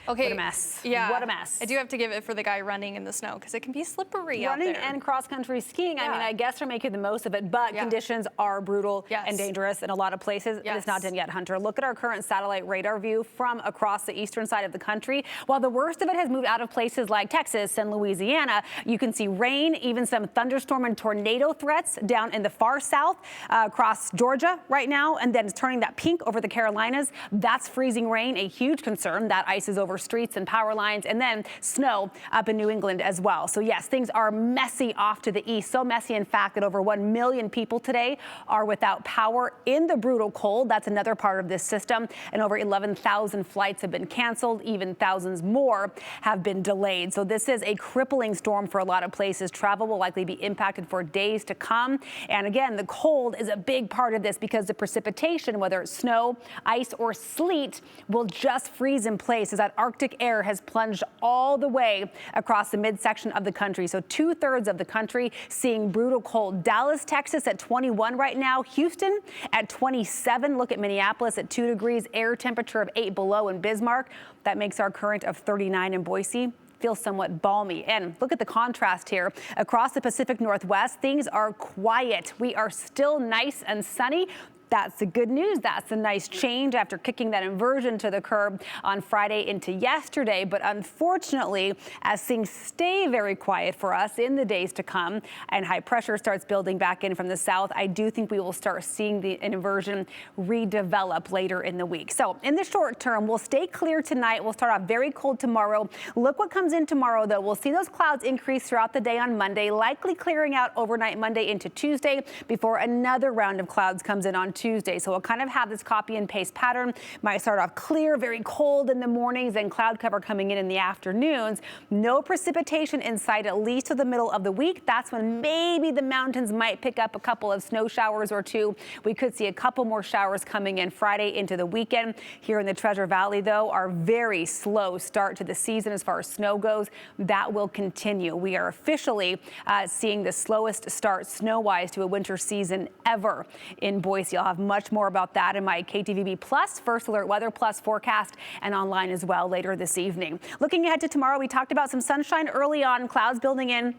Okay. What a mess. Yeah. What a mess. I do have to give it for the guy running in the snow because it can be slippery out there. Running and cross-country skiing, I mean, I guess they're making the most of it, but Yeah. conditions are brutal Yes. and dangerous in a lot of places. Yes. It's not done yet, Hunter. Look at our current satellite radar view from across the eastern side of the country. While the worst of it has moved out of places like Texas and Louisiana, you can see rain, even some thunderstorm and tornado threats down in the far south across Georgia right now, and then it's turning that pink over the Carolinas. That's freezing rain, a huge concern. That ice is over streets and power lines, and then snow up in New England as well. So yes, things are messy off to the east. So messy, in fact, that over 1 million people today are without power in the brutal cold. That's another part of this system. And over 11,000 flights have been canceled. Even thousands more have been delayed. So this is a crippling storm for a lot of places. Travel will likely be impacted for days to come. And again, the cold is a big part of this because the precipitation, whether it's snow, ice, or sleet, will just freeze in place as that Arctic air has plunged all the way across the midsection of the country. So 2/3 of the country seeing brutal cold. Dallas, Texas at 21 right now. Houston at 27. Look at Minneapolis at 2 degrees. Air temperature of 8 below in Bismarck. That makes our current of 39 in Boise. Feels somewhat balmy. And look at the contrast here. Across the Pacific Northwest, things are quiet. We are still nice and sunny. That's the good news. That's a nice change after kicking that inversion to the curb on Friday into yesterday. But unfortunately, as things stay very quiet for us in the days to come and high pressure starts building back in from the south, I do think we will start seeing an inversion redevelop later in the week. So in the short term, we'll stay clear tonight. We'll start off very cold tomorrow. Look what comes in tomorrow, though. We'll see those clouds increase throughout the day on Monday, likely clearing out overnight Monday into Tuesday before another round of clouds comes in on Tuesday. So we'll kind of have this copy and paste pattern. Might start off clear, very cold in the mornings, then cloud cover coming in the afternoons. No precipitation in sight, at least to the middle of the week. That's when maybe the mountains might pick up a couple of snow showers or two. We could see a couple more showers coming in Friday into the weekend. Here in the Treasure Valley, though, our very slow start to the season as far as snow goes, that will continue. We are officially seeing the slowest start snow-wise to a winter season ever in Boise. I'll have much more about that in my KTVB Plus First Alert Weather Plus forecast and online as well later this evening. Looking ahead to tomorrow, we talked about some sunshine early on, clouds building in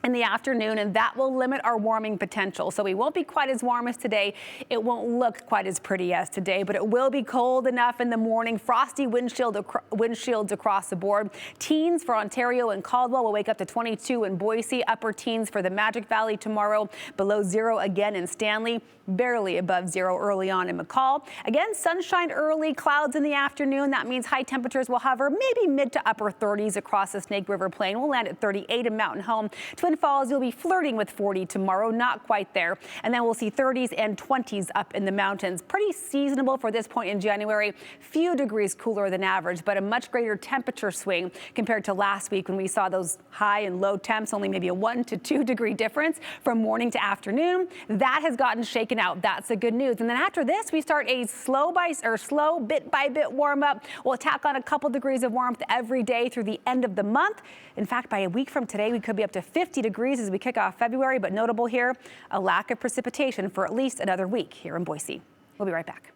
the afternoon, and that will limit our warming potential. So we won't be quite as warm as today. It won't look quite as pretty as today, but it will be cold enough in the morning. Frosty windshields across the board. Teens for Ontario and Caldwell will wake up to 22 in Boise. Upper teens for the Magic Valley tomorrow. Below zero again in Stanley. Barely above zero early on in McCall. Again, sunshine early, clouds in the afternoon. That means high temperatures will hover maybe mid to upper 30s across the Snake River Plain. We'll land at 38 in Mountain Home. Twin Falls, you'll be flirting with 40 tomorrow, not quite there. And then we'll see 30s and 20s up in the mountains. Pretty seasonable for this point in January. Few degrees cooler than average, but a much greater temperature swing compared to last week when we saw those high and low temps, only maybe a 1 to 2 degree difference from morning to afternoon. That has gotten shaken out. That's the good news. And then after this, we start a slow bit by bit warm up. We'll tack on a couple degrees of warmth every day through the end of the month. In fact, by a week from today, we could be up to 50 degrees as we kick off February, but notable here, a lack of precipitation for at least another week here in Boise. We'll be right back.